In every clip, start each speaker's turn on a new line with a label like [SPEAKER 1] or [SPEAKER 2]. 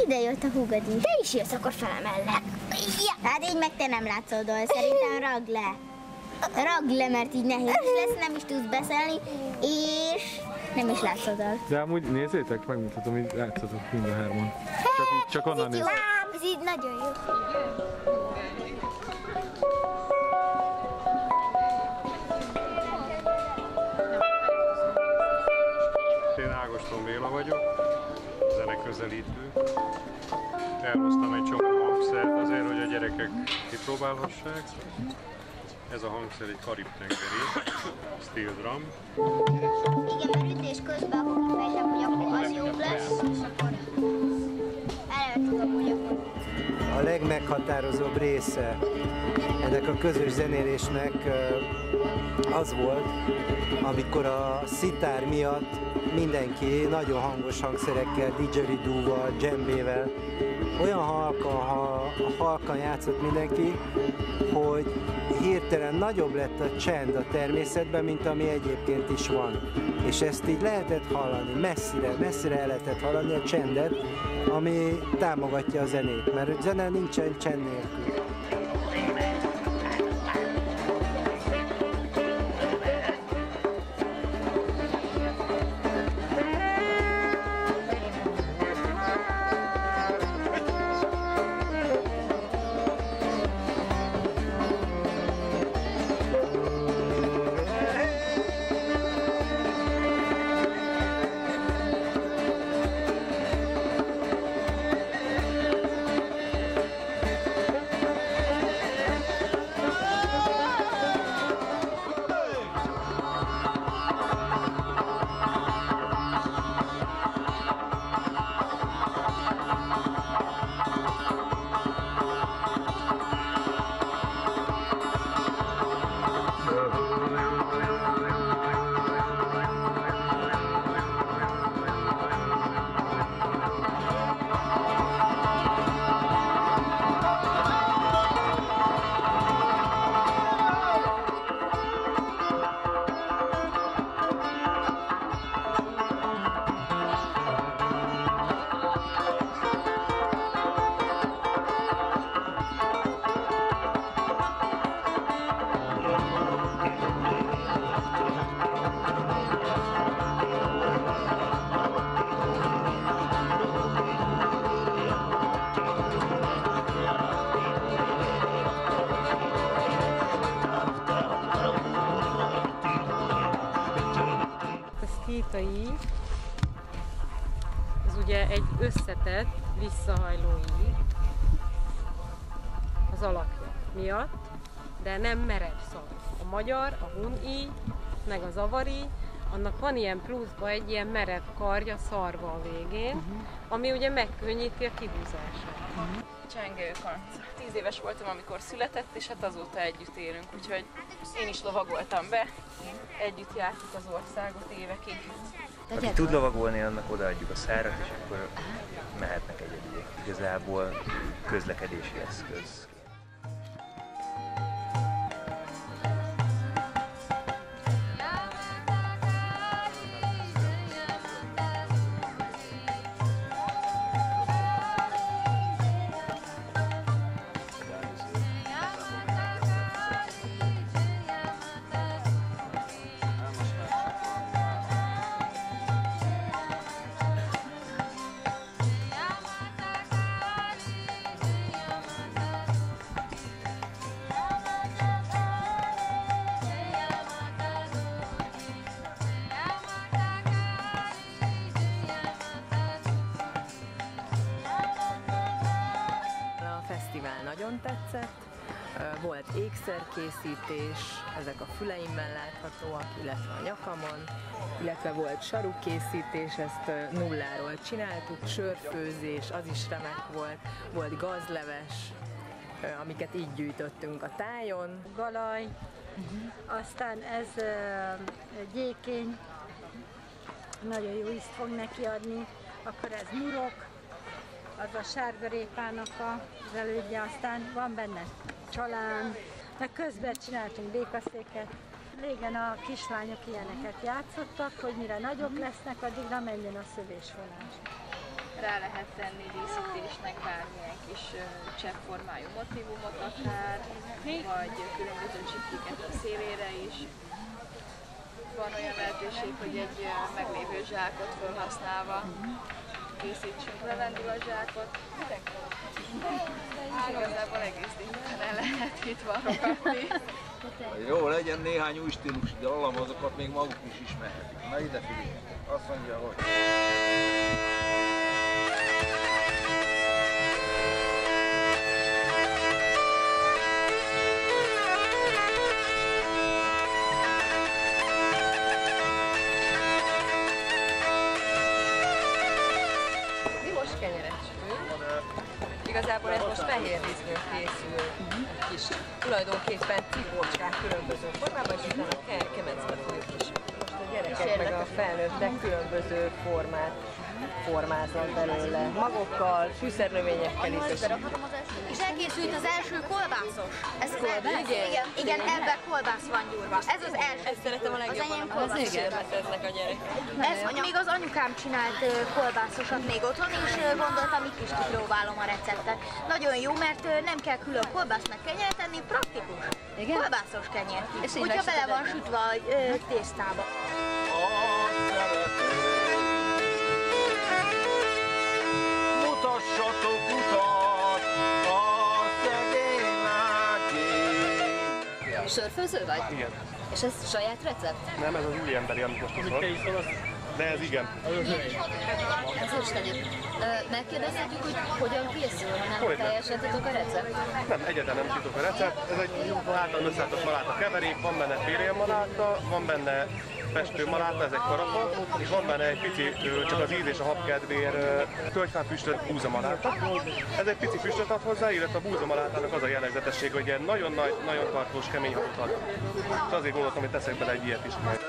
[SPEAKER 1] ide jött a húgod is. Te is jössz, akkor felemellek. Ja. Hát így meg te nem látszódol, szerintem ragd le. Ragd le, mert így nehéz is lesz, nem is tudsz beszélni, és nem is látszódol.
[SPEAKER 2] De amúgy nézzétek, megmutatom, hogy látszatok mind a hárman. Csak onnan nézzük.
[SPEAKER 1] Ez így nagyon jó.
[SPEAKER 2] Én Ágoston Béla vagyok, zeneközelítő. Elhoztam egy csomó hangszert azért, hogy a gyerekek kipróbálhassák. Ez a hangszer egy karib-tengeri, steel drum.
[SPEAKER 1] Igen, mert ütés közben akkor kifejtem, hogy akkor az jobb lesz, és akkor előtt tudom, hogy akkor...
[SPEAKER 3] A legmeghatározóbb része ennek a közös zenélésnek az volt, amikor a szitár miatt mindenki nagyon hangos hangszerekkel, didgeridoo-val, dzsembével olyan halkan játszott mindenki, hogy hirtelen nagyobb lett a csend a természetben, mint ami egyébként is van. És ezt így lehetett hallani, messzire el lehetett hallani a csendet, ami támogatja a zenét, mert a zene nincsen csend nélkül.
[SPEAKER 4] Ez ugye egy összetett, visszahajló íj az alakja miatt, de nem merev szar. A magyar, a hun íj, meg az avari, annak van ilyen pluszban egy ilyen merev karja szarva a végén, ami ugye megkönnyíti a kihúzását.
[SPEAKER 5] Csengő kanc. 10 éves voltam, amikor született, és hát azóta együtt élünk, úgyhogy én is lovagoltam be. Együtt jártuk az országot évekig.
[SPEAKER 6] Aki tud lovagolni, annak odaadjuk a szárat, és akkor mehetnek egyedül. Igazából közlekedési eszköz.
[SPEAKER 7] Nagyon tetszett, volt ékszerkészítés, ezek a füleimben láthatóak, illetve a nyakamon, illetve volt sarukkészítés, ezt nulláról csináltuk, sörfőzés, az is remek volt, volt gazleves, amiket így gyűjtöttünk a tájon.
[SPEAKER 8] Galaj, aztán ez gyékény, nagyon jó ízt fog neki adni, akkor ez murok, az a sárgarépának az elődje, aztán van benne csalán, meg közben csináltunk békaszéket. Régen a kislányok ilyeneket játszottak, hogy mire nagyobb lesznek, addigra menjen a szövésvonás.
[SPEAKER 5] rá lehet tenni díszítésnek bármilyen kis cseppformájú motívumot akár, vagy különböző csipkéket a szélére is. Van olyan lehetőség, hogy egy meglévő zsákot felhasználva készítsünk levendulazsákot. Igazából egész délután lehet itt varrogatni.
[SPEAKER 9] Jó, legyen néhány új stílus, de azokat még maguk is ismerhetik. Na ide figyeljetek, azt mondja, hogy...
[SPEAKER 7] Mi most kenyeret sütünk. Igazából ez most fehér rizsből készül, kis tulajdonképpen cipócskák különböző formában, és utána kemecbe fogjuk is. Most a gyerekek meg a felnőttek különböző formát formáznak belőle. Magokkal, fűszernövényekkel is.
[SPEAKER 1] És elkészült az első kolbászos. Ez kolbász? Igen, ebben kolbász van gyúrva. Ez az első.
[SPEAKER 7] Ezt szeretem a legjobban, az kísérleteznek a gyerekek.
[SPEAKER 1] Ez még az anyukám csinált kolbászosat még otthon, és gondoltam, itt is kipróbálom a receptet. Nagyon jó, mert nem kell külön kolbászt meg kenyeret tenni, praktikus. Igen? Kolbászos kenyér. Hogyha bele van sütve a tésztába.
[SPEAKER 9] Mutassatok utat a szegényekért.
[SPEAKER 10] Sörfőző vagy?
[SPEAKER 11] Igen.
[SPEAKER 10] És ez saját recept?
[SPEAKER 11] Nem, ez az új emberi, amit most hozol. De ez igen.
[SPEAKER 10] Ez őstenyő. Megkérdezhetjük, hogy hogyan készül, ha nem teljesen titok a recept?
[SPEAKER 11] Nem, egyáltalán nem titok a recept. Ez egy általán összeállított maláta keverék, van benne férjélmaláta, van benne festőmaláta, ez egy karafa, és van benne egy pici, csak az íz és a hab kedvéért tölgyfán-füstölt búzamaláta. Ez egy pici füstöt ad hozzá, illetve a búzamalátának az a jellegzetessége, hogy ilyen nagyon nagy, nagyon tartós, kemény habot ad. És azért gondoltam, hogy teszek bele egy ilyet is majd.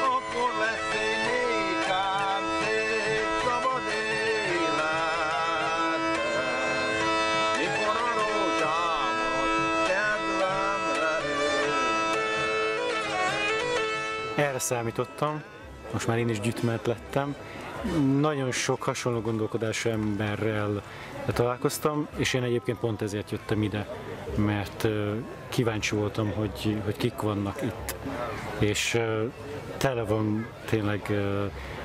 [SPEAKER 9] Akkor lesz egy nékám szép szabad élet, mikor a rózsámat kedvemre
[SPEAKER 12] Erre számítottam, most már én is gyütmelt lettem. Nagyon sok hasonló gondolkodású emberrel találkoztam, és én egyébként pont ezért jöttem ide, mert kíváncsi voltam, hogy kik vannak itt. És tele van tényleg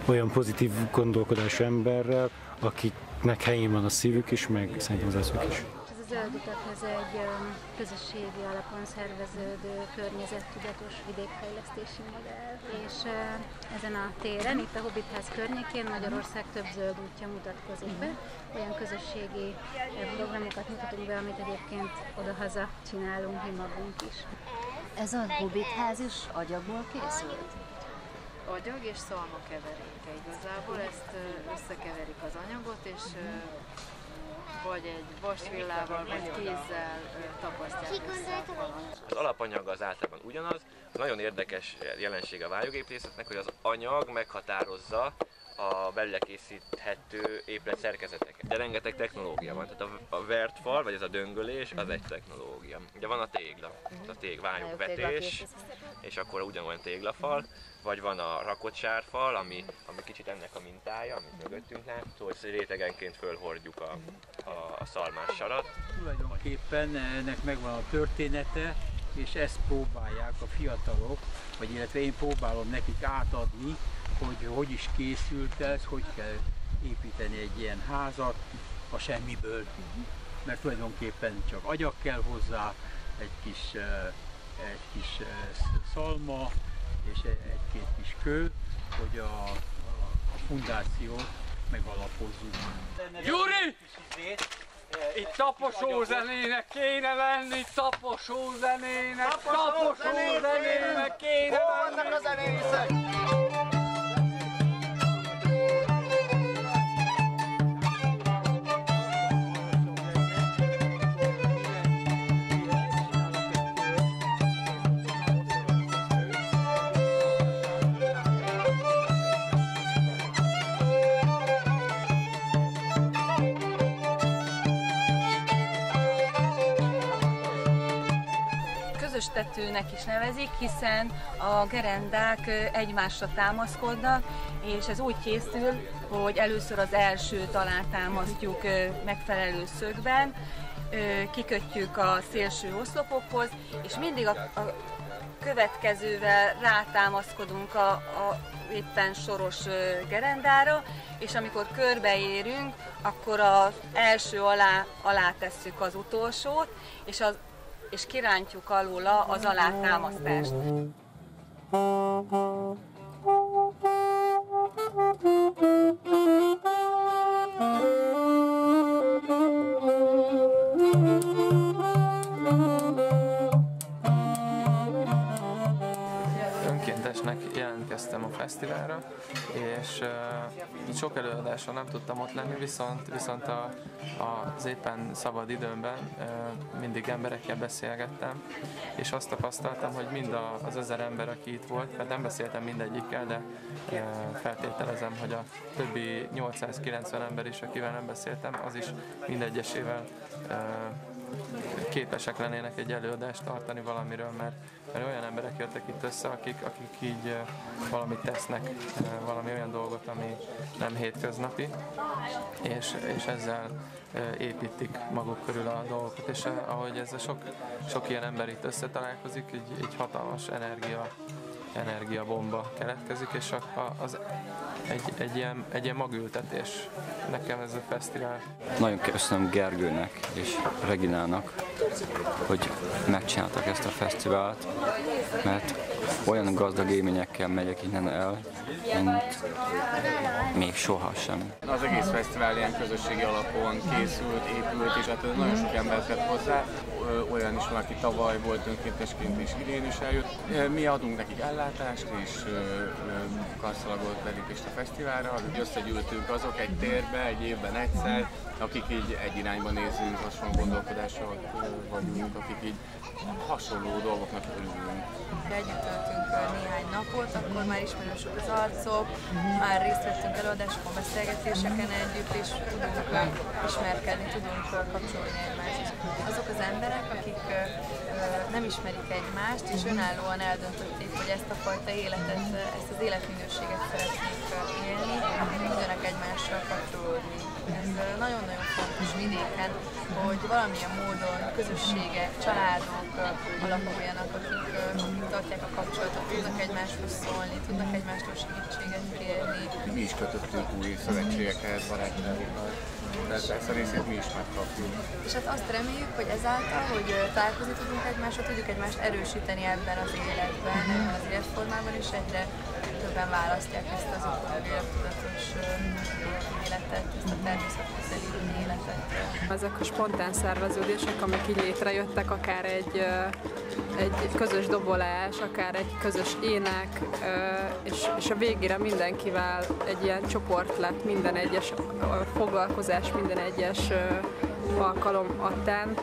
[SPEAKER 12] olyan pozitív gondolkodású emberrel, akiknek helyén van a szívük is, meg szerintem az eszük is.
[SPEAKER 13] Ez a Zöld Utak, ez egy közösségi alapon szerveződő környezettudatos vidékfejlesztési modell, és ezen a téren, itt a Hobbitház környékén Magyarország több zöld útja mutatkozik be. Olyan közösségi programokat mutatunk be, amit egyébként odahaza csinálunk mi magunk is.
[SPEAKER 10] Ez a Hobbitház is agyagból készült?
[SPEAKER 14] Agyag és szalma keveréke igazából, ezt összekeverik az anyagot, és vagy egy vasvillával, vagy kézzel tapasztják össze a falat.
[SPEAKER 15] Az alapanyag az általában ugyanaz. Nagyon érdekes jelenség a vályogépészetnek, hogy az anyag meghatározza a belőle készíthető épület szerkezeteket. De rengeteg technológia van, tehát a vert fal, vagy ez a döngölés, az egy technológia. Ugye van a tégla, a vályogvetés, és akkor ugyanolyan téglafal, vagy van a rakott sárfal, ami kicsit ennek a mintája, amit mögöttünk látható, hogy rétegenként fölhordjuk a szalmás sarat.
[SPEAKER 16] Tulajdonképpen ennek megvan a története, és ezt próbálják a fiatalok, vagy illetve én próbálom nekik átadni, hogy is készült ez, hogy kell építeni egy ilyen házat a semmiből. Mert tulajdonképpen csak agyag kell hozzá, egy kis szalma és egy-két kis kő, hogy a fundációt megalapozzuk.
[SPEAKER 17] Gyuri! Itt taposó zenének kéne lenni, taposó zenének kéne lenni! Hol vannak a zenészek?
[SPEAKER 18] közös tetőnek is nevezik, hiszen a gerendák egymásra támaszkodnak, és ez úgy készül, hogy először az elsőt alátámasztjuk megfelelő szögben, kikötjük a szélső oszlopokhoz, és mindig a következővel rátámaszkodunk a éppen soros gerendára, és amikor körbeérünk, akkor az első alá tesszük az utolsót, és kirántjuk alóla az alátámasztást.
[SPEAKER 19] Önkéntesnek jelentkeztem a fesztiválra, és sok előadáson nem tudtam ott lenni, viszont az éppen szabad időmben mindig emberekkel beszélgettem, és azt tapasztaltam, hogy mind az 1000 ember, aki itt volt, mert nem beszéltem mindegyikkel, de feltételezem, hogy a többi 890 ember is, akivel nem beszéltem, az is mindegyesével képesek lennének egy előadást tartani valamiről, mert olyan emberek jöttek itt össze, akik így valamit tesznek, valami olyan dolgot, ami nem hétköznapi, és ezzel építik maguk körül a dolgokat, és ahogy ez a sok ilyen ember itt összetalálkozik, egy hatalmas energiabomba keletkezik, és egy ilyen magültetés nekem ez a fesztivál.
[SPEAKER 20] Nagyon köszönöm Gergőnek és Reginának, hogy megcsináltak ezt a fesztivált, mert olyan gazdag élményekkel megyek innen el, mint még sohasem.
[SPEAKER 21] Az egész fesztivál ilyen közösségi alapon készült, épült, és hát nagyon sok ember tett hozzá. Olyan is van, aki tavaly volt önkéntesként, és idén is eljött. Mi adunk nekik ellátást és karszalagot, belépést a fesztiválra, hogy összegyűltünk azok egy térbe, egy évben egyszer, akik így egy irányba nézünk, hasonló gondolkodással vagyunk, akik így hasonló dolgoknak örülünk.
[SPEAKER 7] Együtt töltünk néhány napot, akkor már ismerősök az arcok, már részt vettünk előadásokon, beszélgetéseken együtt, és tudunk ismerkedni, tudunk kapcsolni egymáshoz. Azok az emberek, akik nem ismerik egymást, és önállóan eldöntötték, hogy ezt a fajta életet, ezt az életminőséget szeretnék élni, tudjanak egymással kapcsolódni. Ez nagyon-nagyon fontos vidéken, hogy valamilyen módon közösségek, családok alakuljanak, akik tartják a kapcsolatot, tudnak egymáshoz szólni, tudnak egymástól segítséget kérni.
[SPEAKER 21] Mi is kötöttünk új szövetségeket, barátainkkal. Ezt a részét mi is megkapjuk.
[SPEAKER 7] És hát azt reméljük, hogy ezáltal, hogy találkozni tudunk egymással, tudjuk egymást erősíteni ebben az életben, ebben az életformában, és egyre többen választják ezt az ökológiai-tudatos életet, ezt a természetközeli életet.
[SPEAKER 22] Ezek a spontán szerveződések, amik így létrejöttek, akár egy közös dobolás, akár egy közös ének, és a végére mindenkivel egy ilyen csoport lett minden egyes foglalkozás, minden egyes alkalom adtán.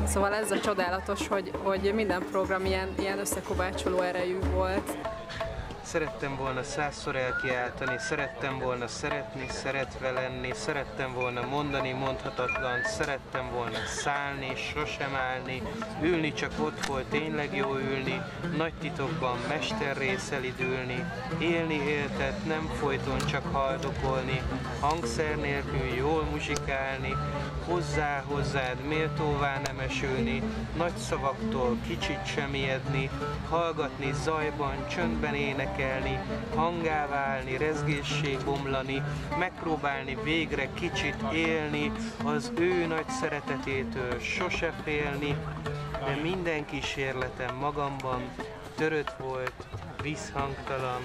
[SPEAKER 22] Szóval ez a csodálatos, hogy minden program ilyen összekovácsoló erejű volt.
[SPEAKER 3] Szerettem volna 100-szor elkiáltani, szerettem volna szeretni, szeretve lenni, szerettem volna mondani mondhatatlant, szerettem volna szállni, sosem állni, ülni csak ott volt tényleg jó ülni, nagy titokban mesterrész elidülni, élni éltet, nem folyton csak haldokolni, hangszer nélkül jól muzsikálni, hozzád méltóvá nem esülni, nagy szavaktól kicsit sem ijedni, hallgatni zajban, csöndben énekelni, hangá válni, rezgéssé bomlani, megpróbálni végre kicsit élni, az ő nagy szeretetétől sose félni, de minden kísérletem magamban törött volt, visszhangtalan,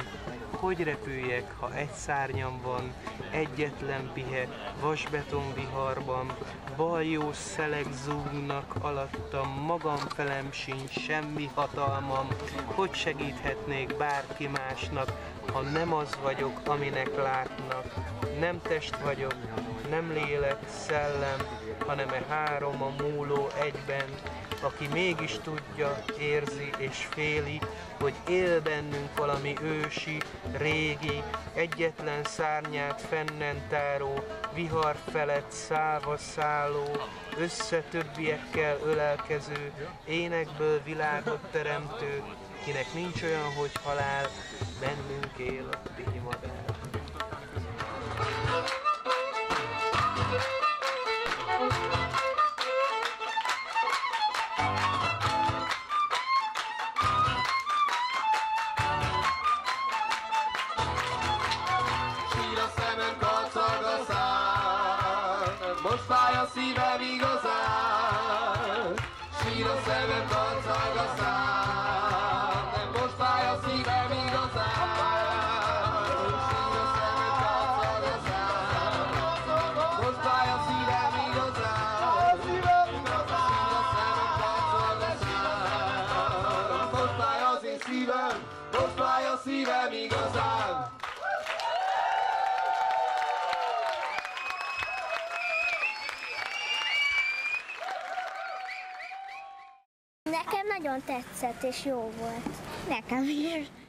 [SPEAKER 3] hogy repüljek, ha egy szárnyam van, egyetlen pihe, vasbeton viharban, baljós szelek zúgnak alattam, magam felem sincs semmi hatalmam, hogy segíthetnék bárki másnak, ha nem az vagyok, aminek látnak, nem test vagyok, nem lélek, szellem, hanem három a múló egyben,
[SPEAKER 2] aki mégis tudja, érzi és féli, hogy él bennünk valami ősi, régi, egyetlen szárnyát fennen táró, vihar felett szállva szálló, többiekkel ölelkező, énekből világot teremtő, kinek nincs olyan, hogy halál, bennünk él a pihimadár.
[SPEAKER 17] Sír a szemem, kacag a szám, most fáj a szívem igazán. Sír a szemem, kacag a szám, most fáj a szívem igazán. Sír a szemem, kacag a szám, most fáj a szívem igazán. Sír a szemem, kacag a szám, most fáj az én szívem, most fáj a szívem igazán.
[SPEAKER 1] Nekem nagyon tetszett és jó volt. Nekem is.